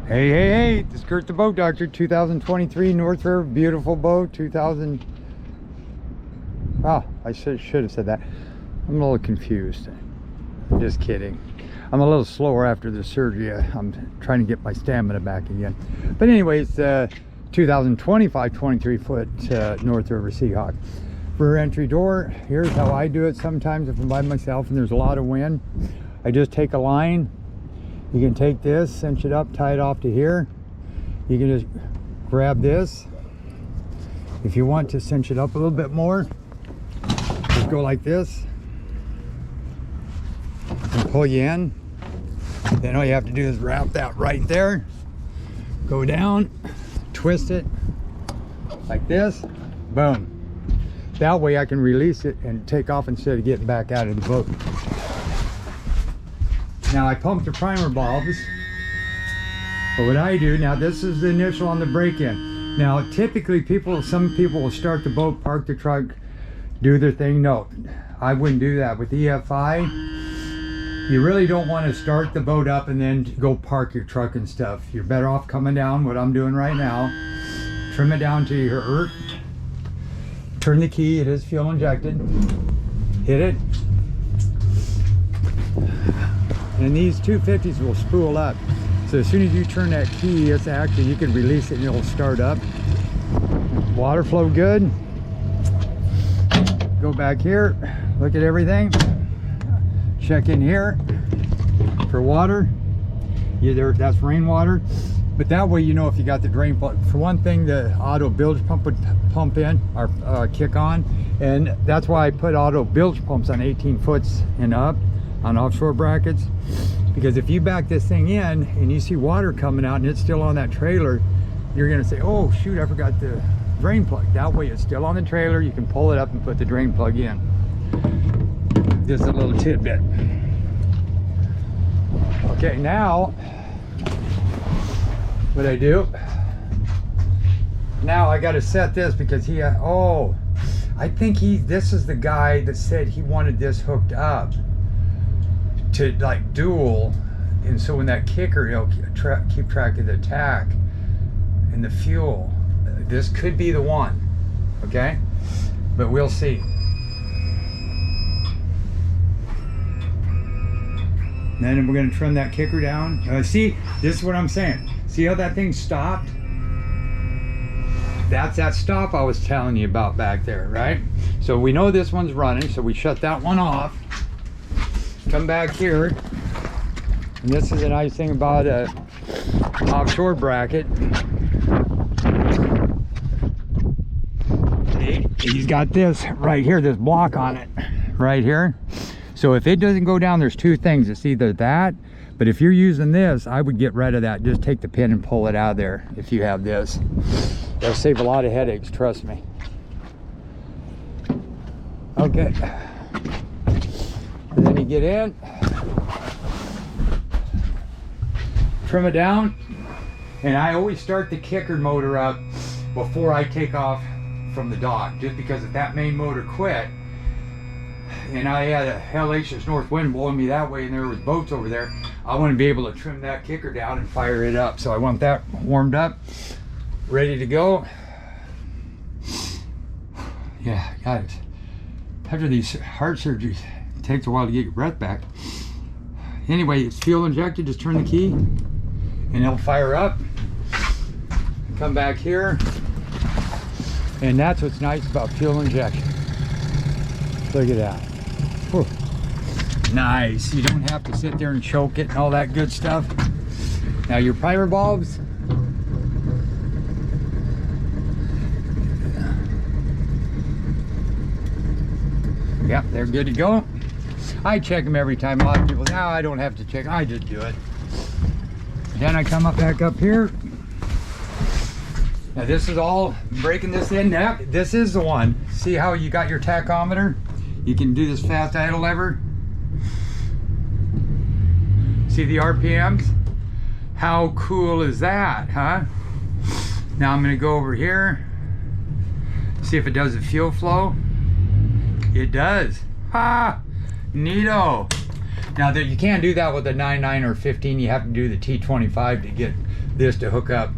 Hey, hey, hey, this is Kurt the Boat Doctor, 2023 North River, beautiful boat, 2000. Oh, I should have said that. I'm a little confused. I'm just kidding. I'm a little slower after the surgery. I'm trying to get my stamina back again. But anyways, 2025 23-foot North River Seahawk. Rear entry door, here's how I do it sometimes if I'm by myself and there's a lot of wind. I just take a line. You can take this, cinch it up, tie it off to here. You can just grab this. If you want to cinch it up a little bit more, just go like this and pull you in. Then all you have to do is wrap that right there, go down, twist it like this, boom. That way I can release it and take off instead of getting back out of the boat. Now I pumped the primer bulbs, but what I do, now this is the initial on the break-in. Now typically some people will start the boat, park the truck, do their thing. No, I wouldn't do that. With EFI, you really don't want to start the boat up and then go park your truck and stuff. You're better off coming down, what I'm doing right now, trim it down to your turn the key, it is fuel injected, hit it. And these 250s will spool up. So as soon as you turn that key, it's actually, you can release it and it'll start up. Water flow good. Go back here, look at everything. Check in here for water. Either that's rainwater, but that way you know if you got the drain plug. For one thing, the auto bilge pump would pump in or kick on, and that's why I put auto bilge pumps on 18 foots and up on offshore brackets, because if you back this thing in and you see water coming out and it's still on that trailer, you're going to say, oh shoot, I forgot the drain plug. That way it's still on the trailer, you can pull it up and put the drain plug in. Just a little tidbit. Okay, now what I do now, I got to set this because he I think this is the guy that said he wanted this hooked up to like dual, and so when that kicker, he'll keep track of the tack and the fuel. This could be the one, okay, but we'll see. Then we're going to trim that kicker down. See, this is what I'm saying. See how that thing stopped? That's that stop I was telling you about back there, right? So we know this one's running, so we shut that one off. Come back here, and this is a nice thing about a offshore bracket. He's got this right here, this block on it right here. So if it doesn't go down, there's two things. It's either that, but if you're using this, I would get rid of that. Just take the pin and pull it out of there if you have this. That'll save a lot of headaches, trust me. Okay. And then you get in, trim it down, and I always start the kicker motor up before I take off from the dock, just because if that main motor quit and I had a hellacious north wind blowing me that way and there was boats over there, I want to be able to trim that kicker down and fire it up. So I want that warmed up, ready to go. Yeah, guys, after these heart surgeries, it takes a while to get your breath back. Anyway, it's fuel injected. Just turn the key and it'll fire up. Come back here, and that's what's nice about fuel injection. Look at that. Whew. Nice. You don't have to sit there and choke it and all that good stuff. Now your primer bulbs, yep, they're good to go. I check them every time. A lot of people say, oh, I don't have to check. I just do it. Then I come back up here. Now this is all breaking this in. Now this is the one. See how you got your tachometer? You can do this fast idle lever. See the RPMs? How cool is that, huh? Now I'm going to go over here. See if it does the fuel flow. It does. Ha! Neato. Now that you can't do that with a 9.9 or 15, you have to do the T25 to get this to hook up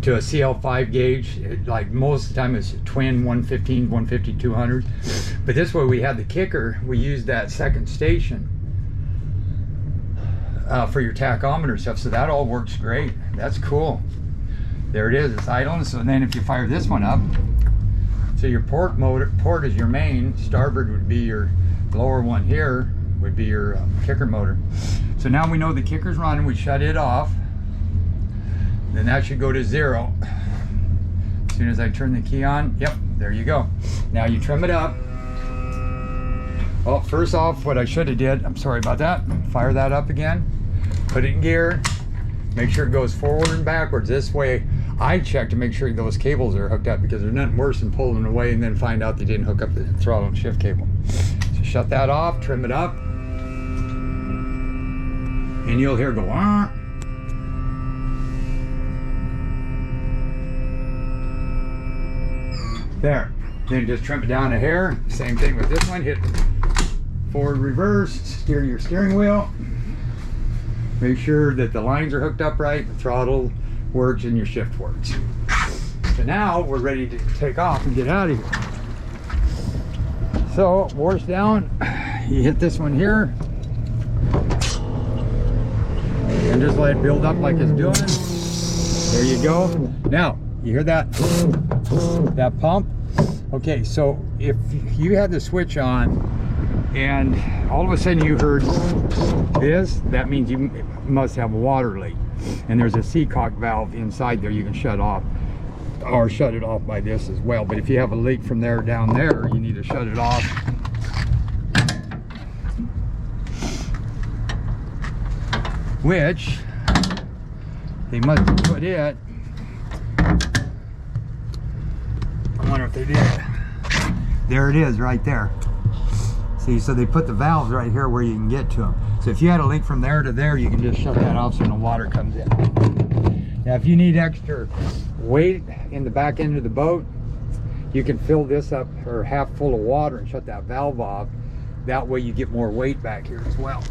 to a CL5 gauge. Like most of the time it's a twin 115, 150, 200. But this way we have the kicker, we use that second station for your tachometer stuff. So that all works great. That's cool. There it is, it's idling. So then if you fire this one up, so your port is your main, starboard would be your lower one here, would be your kicker motor. So now we know the kicker's running, we shut it off. Then that should go to 0. As soon as I turn the key on, yep, there you go. Now you trim it up. Well, first off, what I should have did, I'm sorry about that, fire that up again, put it in gear, make sure it goes forward and backwards. This way, I check to make sure those cables are hooked up, because there's nothing worse than pulling away and then find out they didn't hook up the throttle and shift cable. So shut that off, trim it up, and you'll hear go, ah. There. Then just trim it down a hair. Same thing with this one. Hit forward, reverse, steer your steering wheel. Make sure that the lines are hooked up right, the throttle works, and your shift works. So now we're ready to take off and get out of here. So, wash down. You hit this one here. And just let it build up like it's doing. There you go. Now, you hear that? That pump? Okay, so if you had the switch on and all of a sudden you heard this, that means you must have a water leak. And there's a Seahawk valve inside there you can shut off, or shut it off by this as well. But if you have a leak from there down there, you need to shut it off. Which they must have put it. I wonder if they did. There it is right there. See, so they put the valves right here where you can get to them. So if you had a leak from there to there, you can just shut that off so no water comes in. Now if you need extra weight in the back end of the boat, you can fill this up or half full of water and shut that valve off. That way you get more weight back here as well.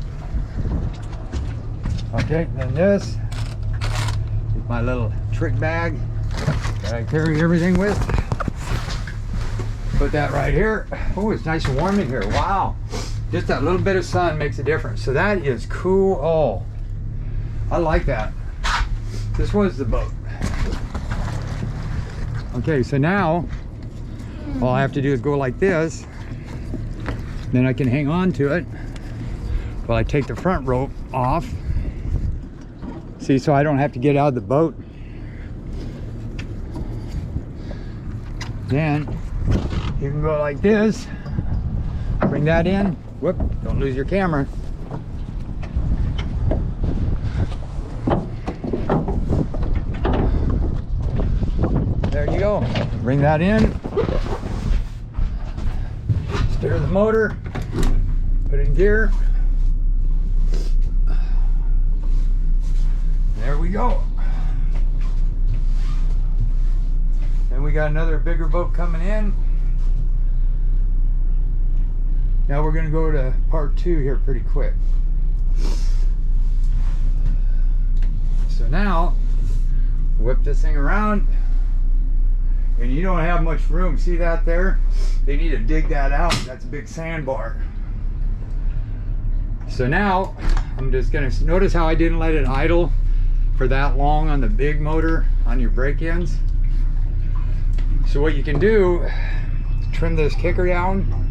Okay, then this is my little trick bag that I carry everything with. Put that right here. Oh, it's nice and warm in here. Wow. Just that little bit of sun makes a difference. So that is cool. Oh, I like that. This was the boat. Okay, so now all I have to do is go like this. Then I can hang on to it while I take the front rope off. See, so I don't have to get out of the boat. Then you can go like this, bring that in. Whoop, don't lose your camera. There you go. Bring that in. Steer the motor. Put it in gear. There we go. Then we got another bigger boat coming in. Now we're going to go to part 2 here pretty quick. So now, whip this thing around, and you don't have much room. See that there? They need to dig that out. That's a big sandbar. So now, I'm just going to notice how I didn't let it idle for that long on the big motor on your brake ends. So what you can do is trim this kicker down.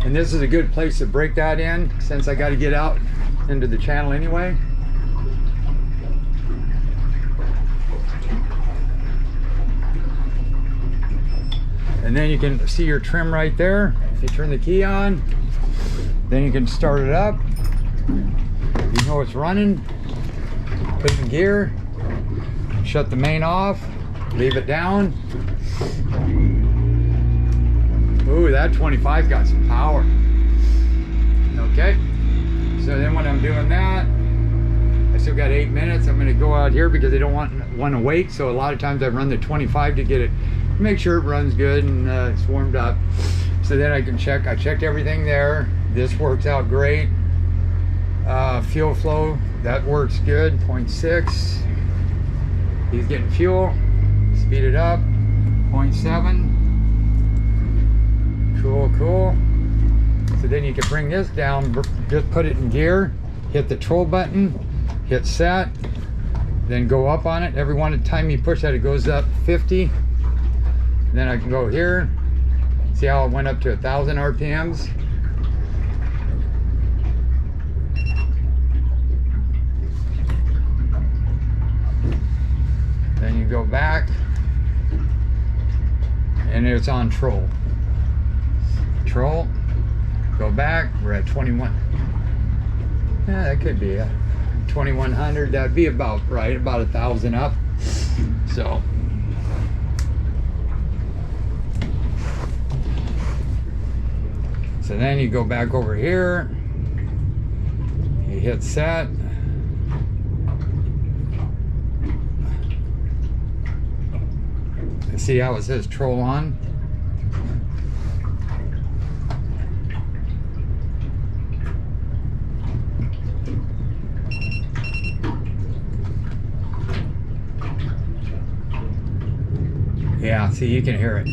And this is a good place to break that in, since I got to get out into the channel anyway. And then you can see your trim right there. If you turn the key on, then you can start it up. You know it's running. Put it in gear. Shut the main off. Leave it down. Ooh, that 25 got some power. Okay, so then when I'm doing that, I still got 8 minutes. I'm going to go out here because I don't want to wait. So a lot of times I run the 25 to get it, make sure it runs good and it's warmed up. So then I can check. I checked everything there. This works out great. Fuel flow, that works good, 0.6. He's getting fuel, speed it up, 0.7. Cool. So then you can bring this down, just put it in gear, hit the control button, hit set, then go up on it. Every time you push that, it goes up 50. Then I can go here, see how it went up to 1,000 RPMs. Then you go back, and it's on troll. Go back, we're at 21. Yeah, that could be a 2100. That'd be about right, about 1,000 up. So then you go back over here, you hit set. See how it says troll on? Yeah, see, you can hear it.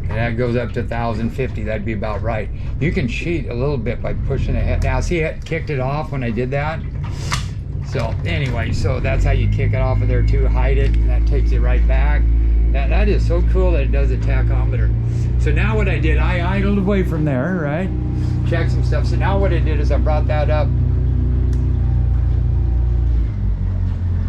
And that goes up to 1,050. That'd be about right. You can cheat a little bit by pushing ahead. Now, see, it kicked it off when I did that. So anyway, so that's how you kick it off of there too. Hide it, and that takes it right back. That is so cool that it does a tachometer. So now what I did, I idled away from there, right? Checked some stuff. So now what I did is I brought that up